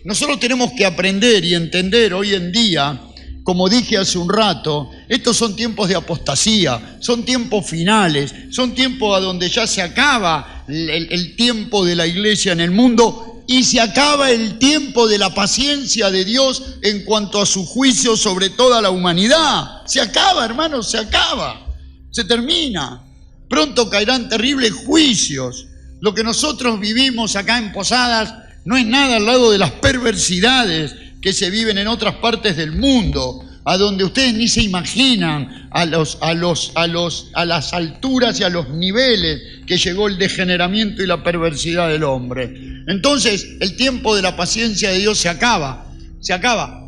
Nosotros tenemos que aprender y entender hoy en día, como dije hace un rato, estos son tiempos de apostasía, son tiempos finales, son tiempos a donde ya se acaba el tiempo de la iglesia en el mundo y se acaba el tiempo de la paciencia de Dios en cuanto a su juicio sobre toda la humanidad. Se acaba, hermanos, se acaba, se termina. Pronto caerán terribles juicios. Lo que nosotros vivimos acá en Posadas no es nada al lado de las perversidades que se viven en otras partes del mundo, a donde ustedes ni se imaginan a las alturas y a los niveles que llegó el degeneramiento y la perversidad del hombre. Entonces, el tiempo de la paciencia de Dios se acaba,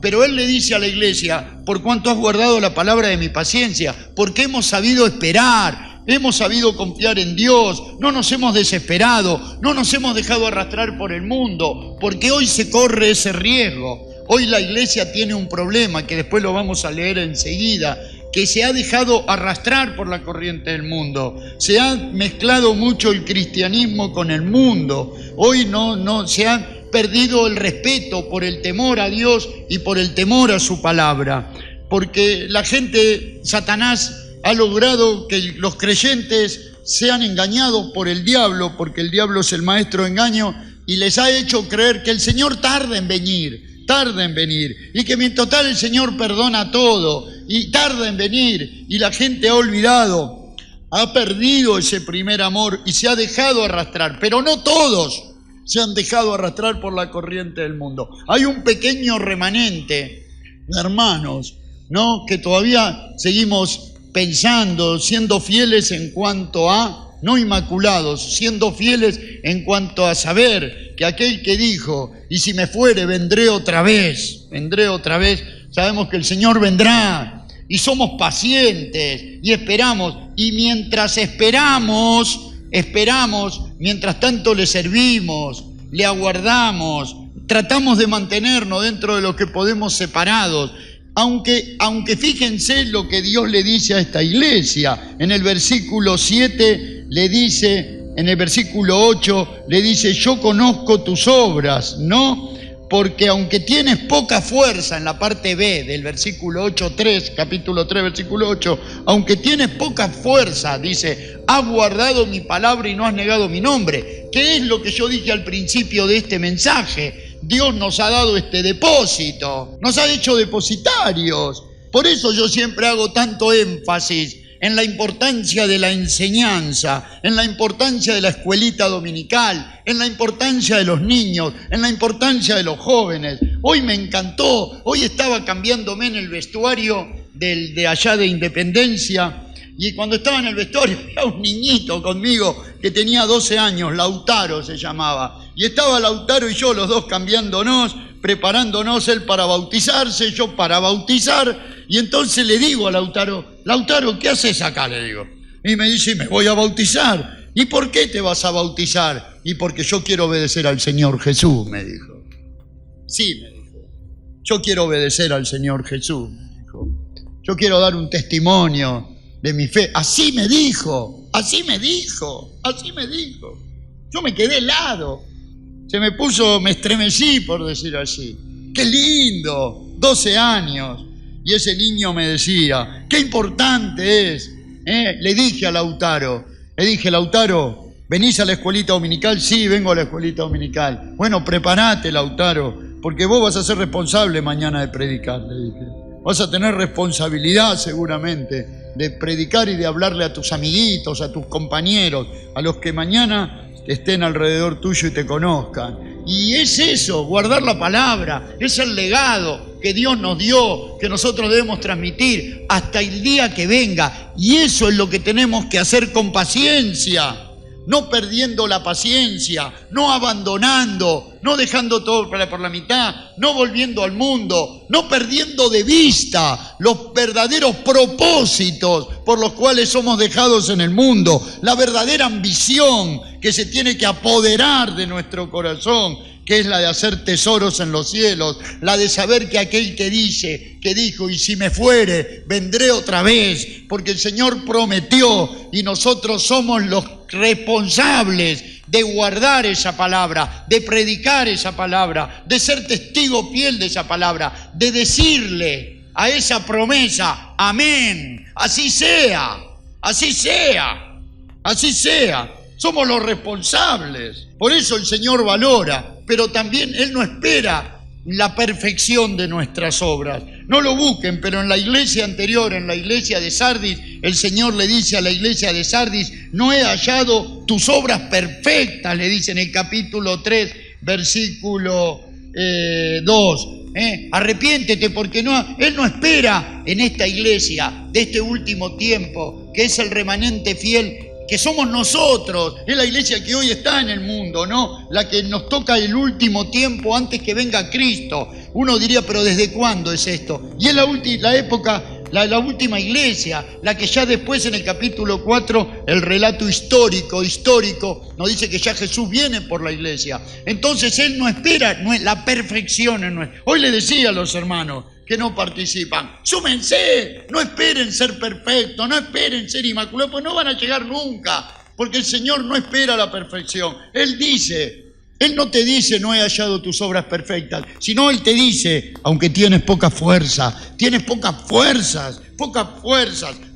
pero Él le dice a la iglesia: por cuanto has guardado la palabra de mi paciencia, porque hemos sabido esperar, hemos sabido confiar en Dios, no nos hemos desesperado, no nos hemos dejado arrastrar por el mundo, porque hoy se corre ese riesgo. Hoy la iglesia tiene un problema, que después lo vamos a leer enseguida, que se ha dejado arrastrar por la corriente del mundo. Se ha mezclado mucho el cristianismo con el mundo. Hoy no se ha perdido el respeto por el temor a Dios y por el temor a su palabra. Porque la gente, Satanás, ha logrado que los creyentes sean engañados por el diablo, porque el diablo es el maestro de engaño, y les ha hecho creer que el Señor tarda en venir, y que en total el Señor perdona todo, y tarda en venir, y la gente ha olvidado, ha perdido ese primer amor y se ha dejado arrastrar, pero no todos se han dejado arrastrar por la corriente del mundo. Hay un pequeño remanente de hermanos, ¿no?, que todavía seguimos pensando, siendo fieles en cuanto a, no inmaculados, siendo fieles en cuanto a saber que aquel que dijo: y si me fuere, vendré otra vez, sabemos que el Señor vendrá, y somos pacientes y esperamos, y mientras esperamos, mientras tanto le servimos, le aguardamos, tratamos de mantenernos dentro de lo que podemos separados. Aunque fíjense lo que Dios le dice a esta iglesia. En el versículo 7 le dice, en el versículo 8 le dice: yo conozco tus obras, ¿no? Porque aunque tienes poca fuerza, en la parte B del versículo 8:3, capítulo 3, versículo 8, aunque tienes poca fuerza, dice, has guardado mi palabra y no has negado mi nombre. ¿Qué es lo que yo dije al principio de este mensaje? Dios nos ha dado este depósito, nos ha hecho depositarios. Por eso yo siempre hago tanto énfasis en la importancia de la enseñanza, en la importancia de la escuelita dominical, en la importancia de los niños, en la importancia de los jóvenes. Hoy me encantó, hoy estaba cambiándome en el vestuario de allá de Independencia, y cuando estaba en el vestuario había un niñito conmigo que tenía 12 años, Lautaro se llamaba. Y estaba Lautaro y yo, los dos cambiándonos, preparándonos, él para bautizarse, yo para bautizar. Y entonces le digo a Lautaro: Lautaro, ¿qué haces acá?, le digo. Y me dice: me voy a bautizar. ¿Y por qué te vas a bautizar? Y porque yo quiero obedecer al Señor Jesús, me dijo. Sí, me dijo. Yo quiero obedecer al Señor Jesús, me dijo. Yo quiero dar un testimonio de mi fe. Así me dijo. Yo me quedé helado. Me estremecí, por decir así. ¡Qué lindo! 12 años. Y ese niño me decía: qué importante es. Le dije a Lautaro, Lautaro, ¿venís a la escuelita dominical? Sí, vengo a la escuelita dominical. Bueno, prepárate, Lautaro, porque vos vas a ser responsable mañana de predicar, le dije. Vas a tener responsabilidad seguramente de predicar y de hablarle a tus amiguitos, a tus compañeros, a los que mañana estén alrededor tuyo y te conozcan. Y es eso, guardar la palabra, es el legado que Dios nos dio, que nosotros debemos transmitir hasta el día que venga. Y eso es lo que tenemos que hacer con paciencia, no perdiendo la paciencia, no abandonando, no dejando todo por la mitad, no volviendo al mundo, no perdiendo de vista los verdaderos propósitos por los cuales somos dejados en el mundo, la verdadera ambición que se tiene que apoderar de nuestro corazón, que es la de hacer tesoros en los cielos, la de saber que aquel que dijo, y si me fuere, vendré otra vez, porque el Señor prometió y nosotros somos los responsables de guardar esa palabra, de predicar esa palabra, de ser testigo fiel de esa palabra, de decirle a esa promesa, amén, así sea, así sea, así sea. Somos los responsables. Por eso el Señor valora, pero también Él no espera la perfección de nuestras obras. No lo busquen, pero en la iglesia anterior, en la iglesia de Sardis, el Señor le dice a la iglesia de Sardis, no he hallado tus obras perfectas, le dice en el capítulo 3, versículo 2. Arrepiéntete, porque Él no espera en esta iglesia de este último tiempo, que es el remanente fiel, que somos nosotros, es la iglesia que hoy está en el mundo, ¿no? La que nos toca el último tiempo antes que venga Cristo. Uno diría, pero ¿desde cuándo es esto? Y es la época, la última iglesia, la que ya después en el capítulo 4, el relato histórico, nos dice que ya Jesús viene por la iglesia. Entonces Él no espera la perfección en nuestra. Hoy le decía a los hermanos que no participan, súmense, no esperen ser perfectos, no esperen ser inmaculados, pues no van a llegar nunca, porque el Señor no espera la perfección. Él no te dice, no he hallado tus obras perfectas, sino Él te dice, aunque tienes pocas fuerzas,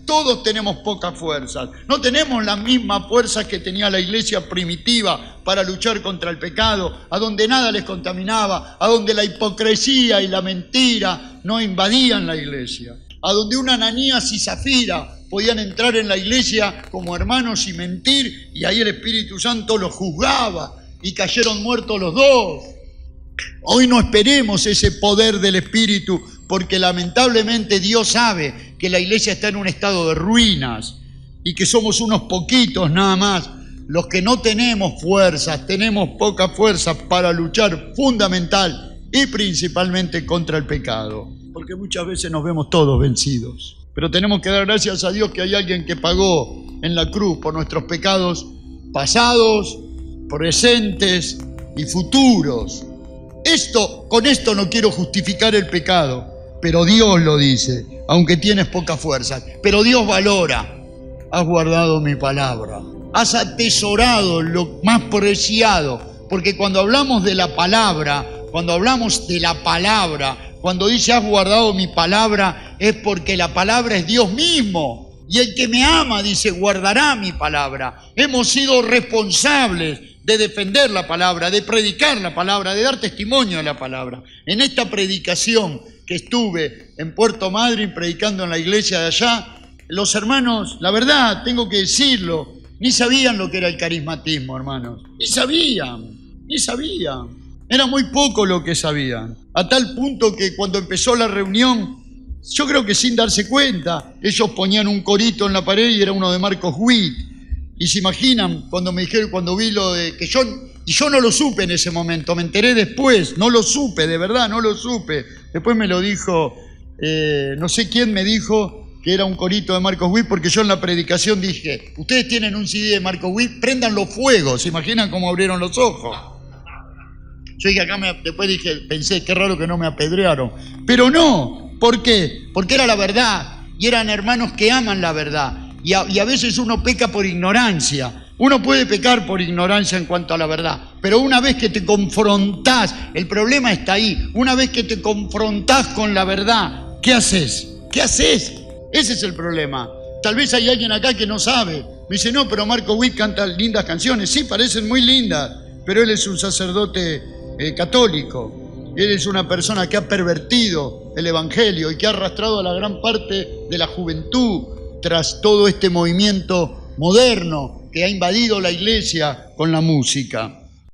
todos tenemos pocas fuerzas, no tenemos las mismas fuerzas que tenía la iglesia primitiva para luchar contra el pecado, a donde nada les contaminaba, a donde la hipocresía y la mentira no invadían la iglesia, a donde un Ananías y Zafira podían entrar en la iglesia como hermanos y mentir, y ahí el Espíritu Santo los juzgaba y cayeron muertos los dos. Hoy no esperemos ese poder del Espíritu, porque lamentablemente Dios sabe que la iglesia está en un estado de ruinas y que somos unos poquitos nada más los que no tenemos fuerzas, tenemos poca fuerza para luchar fundamental y principalmente contra el pecado, porque muchas veces nos vemos todos vencidos. Pero tenemos que dar gracias a Dios que hay alguien que pagó en la cruz por nuestros pecados pasados, presentes y futuros. Con esto no quiero justificar el pecado, pero Dios lo dice, aunque tienes pocas fuerzas. Pero Dios valora, has guardado mi palabra, has atesorado lo más preciado, porque cuando hablamos de la palabra, cuando dice has guardado mi palabra, es porque la palabra es Dios mismo. Y el que me ama, dice, guardará mi palabra. Hemos sido responsables de defender la palabra, de predicar la palabra, de dar testimonio de la palabra. En esta predicación que estuve en Puerto Madryn predicando en la iglesia de allá, los hermanos, la verdad, tengo que decirlo, ni sabían lo que era el carismatismo, hermanos. Ni sabían. Era muy poco lo que sabían. A tal punto que cuando empezó la reunión, yo creo que sin darse cuenta, ellos ponían un corito en la pared y era uno de Marcos Witt. Y se imaginan cuando me dijeron, cuando vi lo de que yo no lo supe en ese momento, me enteré después, no lo supe, de verdad, no lo supe. Después me lo dijo, no sé quién me dijo que era un corito de Marcos Witt, porque yo en la predicación dije, ustedes tienen un CD de Marcos Witt, préndanlo fuego, ¿se imaginan cómo abrieron los ojos? Yo dije después pensé, qué raro que no me apedrearon. Pero no, ¿por qué? Porque era la verdad, y eran hermanos que aman la verdad. Y a veces uno peca por ignorancia. Uno puede pecar por ignorancia en cuanto a la verdad, pero una vez que te confrontás, el problema está ahí, una vez que te confrontás con la verdad, ¿qué haces? Ese es el problema. Tal vez hay alguien acá que no sabe. Me dice, no, pero Marcos Witt canta lindas canciones. Sí, parecen muy lindas, pero él es un sacerdote católico. Él es una persona que ha pervertido el evangelio y que ha arrastrado a la gran parte de la juventud tras todo este movimiento moderno que ha invadido la iglesia con la música.